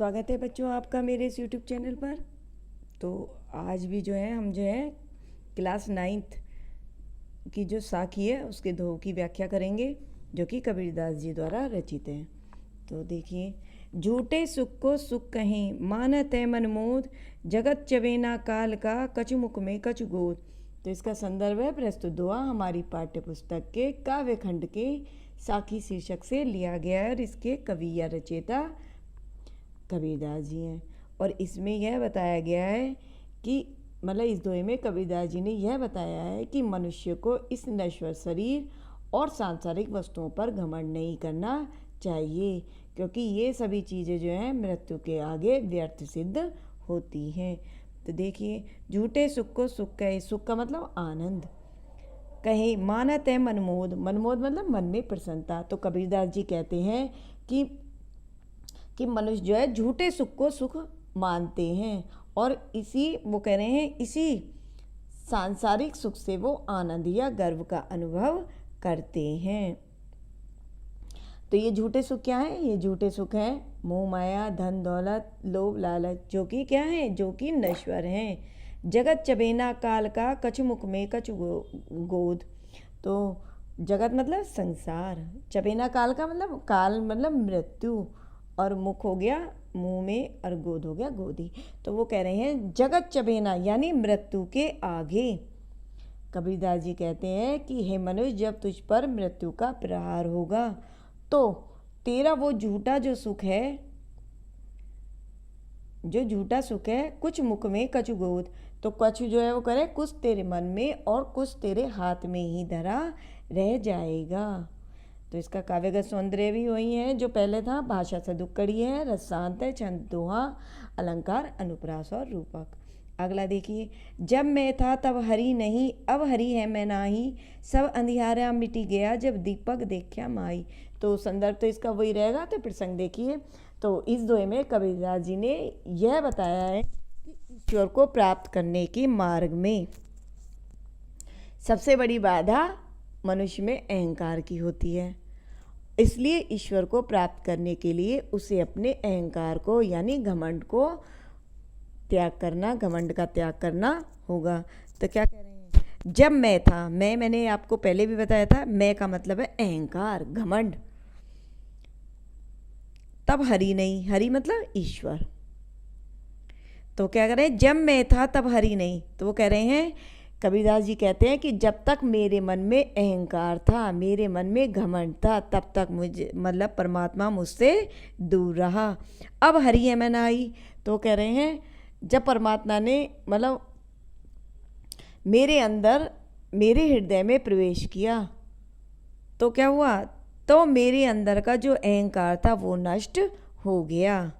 स्वागत है बच्चों आपका मेरे इस यूट्यूब चैनल पर। तो आज भी जो है हम क्लास 9th की जो साखी है उसके दोह की व्याख्या करेंगे, जो कि कबीरदास जी द्वारा रचित है। तो देखिए, झूठे सुख को सुख कहें, मानत है मनमोद, जगत चबेना काल का, कछु मुख में कछु गोद। तो इसका संदर्भ है प्रस्तुत दोहा हमारी पाठ्य पुस्तक के काव्य खंड के साखी शीर्षक से लिया गया है और इसके कवि या रचयिता कबीरदास जी हैं। और इसमें यह बताया गया है कि इस दोहे में कबीरदास जी ने यह बताया है कि मनुष्य को इस नश्वर शरीर और सांसारिक वस्तुओं पर घमंड नहीं करना चाहिए, क्योंकि ये सभी चीज़ें जो हैं मृत्यु के आगे व्यर्थ सिद्ध होती हैं। तो देखिए, झूठे सुख को सुख कहे, सुख का मतलब आनंद, कहे मानत है मनमोद, मनमोद मतलब मन में प्रसन्नता। तो कबीरदास जी कहते हैं कि मनुष्य जो है झूठे सुख को सुख मानते हैं और वो कह रहे हैं इसी सांसारिक सुख से वो आनंद या गर्व का अनुभव करते हैं। तो ये झूठे सुख क्या है? ये झूठे सुख है मोह माया, धन दौलत, लोभ लालच, जो कि क्या है? जो कि नश्वर हैं। जगत चबेना काल का, कछु मुख में कछु गोद। तो जगत मतलब संसार, चबेना काल का मतलब काल मतलब मृत्यु, और मुख हो गया मुंह में और गोद हो गया गोदी। तो वो कह रहे हैं जगत चबेना यानी मृत्यु के आगे। कबीरदास जी कहते हैं कि हे मनुष्य, जब तुझ पर मृत्यु का प्रहार होगा तो तेरा वो झूठा जो सुख है, जो झूठा सुख है, कुछ मुख में कछु गोद। तो कछु जो है वो करे कुछ तेरे मन में और कुछ तेरे हाथ में ही धरा रह जाएगा। तो इसका काव्यगत सौंदर्य भी वही है जो पहले था। भाषा सदुक्कड़ी है, रसांत है, छंद दोहा, अलंकार, अनुप्रास और रूपक। अगला देखिए, जब मैं था तब हरि नहीं, अब हरि है मैं नाही, सब अंधियारा मिटी गया, जब दीपक देखा माई। तो संदर्भ तो इसका वही रहेगा। तो प्रसंग देखिए, तो इस दोहे में कबीरदास जी ने यह बताया है कि ईश्वर को प्राप्त करने के मार्ग में सबसे बड़ी बाधा मनुष्य में अहंकार की होती है। इसलिए ईश्वर को प्राप्त करने के लिए उसे अपने अहंकार को यानी घमंड को त्याग करना, घमंड का त्याग करना होगा। तो क्या कह रहे हैं? जब मैं था, मैंने आपको पहले भी बताया था, मैं का मतलब है अहंकार, घमंड। तब हरि नहीं, हरि मतलब ईश्वर। तो क्या कह रहे हैं? जब मैं था तब हरि नहीं। तो वो कह रहे हैं, कबीरदास जी कहते हैं कि जब तक मेरे मन में अहंकार था, मेरे मन में घमंड था, तब तक मुझे परमात्मा मुझसे दूर रहा। अब हरि है मैं नाही। तो कह रहे हैं जब परमात्मा ने मेरे अंदर, मेरे हृदय में प्रवेश किया तो क्या हुआ? तो मेरे अंदर का जो अहंकार था वो नष्ट हो गया।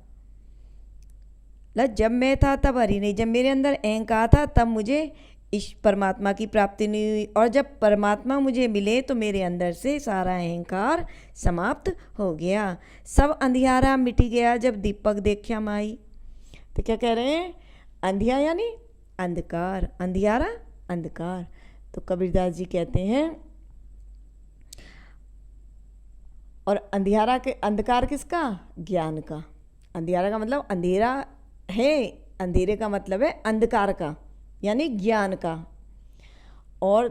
जब मैं था तब हरि नहीं, जब मेरे अंदर अहंकार था तब मुझे इस परमात्मा की प्राप्ति नहीं हुई, और जब परमात्मा मुझे मिले तो मेरे अंदर से सारा अहंकार समाप्त हो गया। सब अंधियारा मिट गया, जब दीपक देखा माई। तो क्या कह रहे हैं? अंधिया यानी अंधकार, अंधियारा अंधकार। तो कबीरदास जी कहते हैं, और अंधियारा के, अंधकार किसका? ज्ञान का। अंधियारा का मतलब अंधेरा है, अंधेरे का मतलब है अंधकार का यानी ज्ञान का। और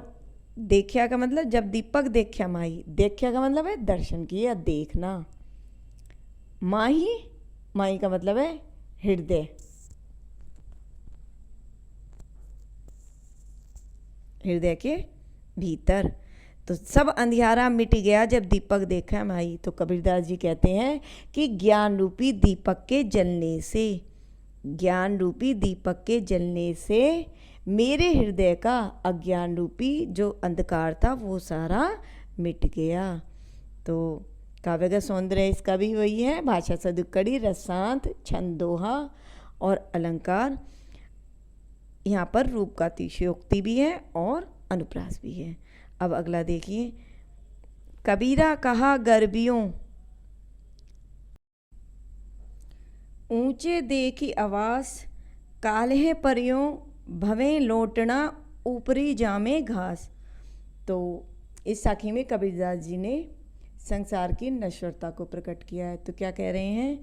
देखा का मतलब जब दीपक देखा माही, देखा का मतलब है दर्शन किया, देखना। माही, माही का मतलब है हृदय, हृदय के भीतर। तो सब अंधियारा मिट गया जब दीपक देखा माही। तो कबीरदास जी कहते हैं कि ज्ञान रूपी दीपक के जलने से, ज्ञान रूपी दीपक के जलने से मेरे हृदय का अज्ञान रूपी जो अंधकार था वो सारा मिट गया। तो काव्यगत सौंदर्य इसका भी वही है। भाषा सदुक्कड़ी, रसांत, छंद दोहा और अलंकार। यहाँ पर रूप का अतिशयोक्ति भी है और अनुप्रास भी है। अब अगला देखिए, कबीरा कहा गर्बियों, ऊंचे देखी आवास, काल्हे परियों, भवें लौटना ऊपरी जामे घास। तो इस साखी में कबीरदास जी ने संसार की नश्वरता को प्रकट किया है। तो क्या कह रहे हैं?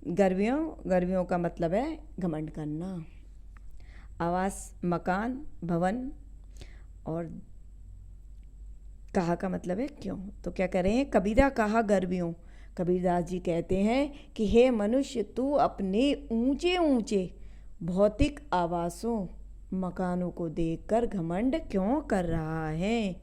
गर्वियों का मतलब है घमंड करना। आवास मकान भवन, और कहा का मतलब है क्यों। तो क्या कह रहे हैं, कबीरा कहा गर्वियों। कबीरदास जी कहते हैं कि हे मनुष्य, तू अपने ऊंचे ऊंचे भौतिक आवासों मकानों को देखकर घमंड क्यों कर रहा है।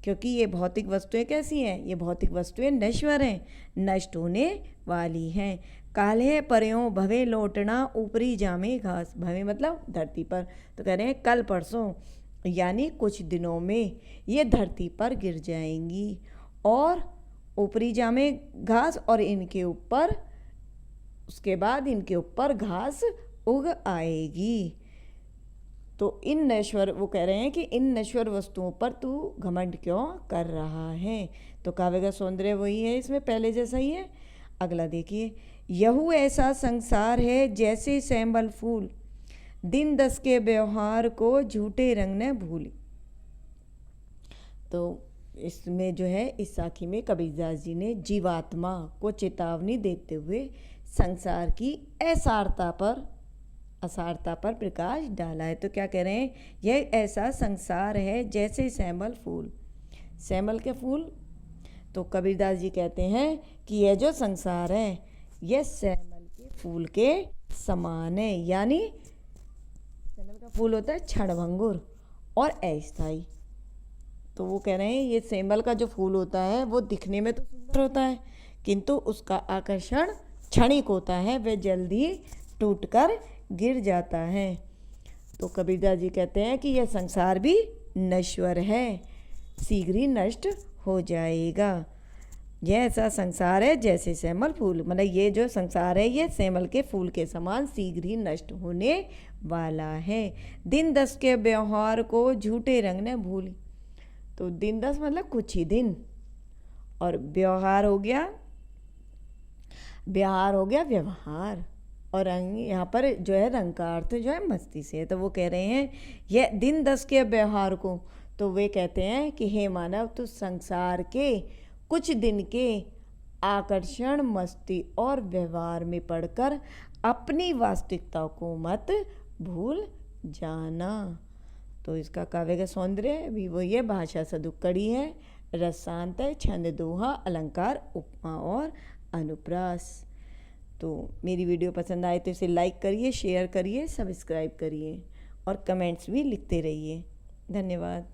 क्योंकि ये भौतिक वस्तुएं कैसी हैं, ये भौतिक वस्तुएं नश्वर हैं, नष्ट होने वाली हैं। काल्हे पर्यों भवे लौटना ऊपरी जामे घास। भवे मतलब धरती पर। तो कह रहे हैं कल परसों यानी कुछ दिनों में ये धरती पर गिर जाएंगी और ऊपरी जामे घास, और इनके ऊपर उसके बाद इनके ऊपर घास उग आएगी। तो इन नश्वर, वो कह रहे हैं कि इन नश्वर वस्तुओं पर तू घमंड क्यों कर रहा है। तो काव्य का सौंदर्य वही है, इसमें पहले जैसा ही है। अगला देखिए, यहू ऐसा संसार है जैसे सैंबल फूल, दिन दस के व्यवहार को झूठे रंग ने भूली। तो इसमें जो है, इस साखी में कबीरदास जी ने जीवात्मा को चेतावनी देते हुए संसार की असारता पर प्रकाश डाला है। तो क्या कह रहे हैं, यह ऐसा संसार है जैसे सैंबल फूल। सैंबल के फूल, तो कबीरदास जी कहते हैं कि यह जो संसार है यह सैंबल के फूल के समान है। यानी सैंबल का फूल होता है क्षणभंगुर और अस्थायी। तो वो कह रहे हैं ये सैंबल का जो फूल होता है वो दिखने में तो सुंदर होता है, किंतु उसका आकर्षण क्षणिक होता है, वह जल्दी टूटकर गिर जाता है। तो कबीरदास जी कहते हैं कि यह संसार भी नश्वर है, शीघ्र ही नष्ट हो जाएगा। यह ऐसा संसार है जैसे सैंबल फूल, मतलब ये जो संसार है ये सैंबल के फूल के समान शीघ्र ही नष्ट होने वाला है। दिन दस के व्यवहार को झूठे रंग ने भूली। तो दिन दस मतलब कुछ ही दिन, और व्यवहार हो गया व्यवहार, और रंग यहाँ पर जो है रंग का अर्थ जो है मस्ती से है। तो वो कह रहे हैं यह दिन दस के व्यवहार को, तो वे कहते हैं कि हे मानव, तो संसार के कुछ दिन के आकर्षण, मस्ती और व्यवहार में पड़कर अपनी वास्तविकता को मत भूल जाना। तो इसका काव्य का सौंदर्य भी वही है, भाषा सदुक्कड़ी है, रसांत है, छंद दोहा, अलंकार, उपमा और अनुप्रास। तो मेरी वीडियो पसंद आए तो इसे लाइक करिए, शेयर करिए, सब्सक्राइब करिए और कमेंट्स भी लिखते रहिए। धन्यवाद।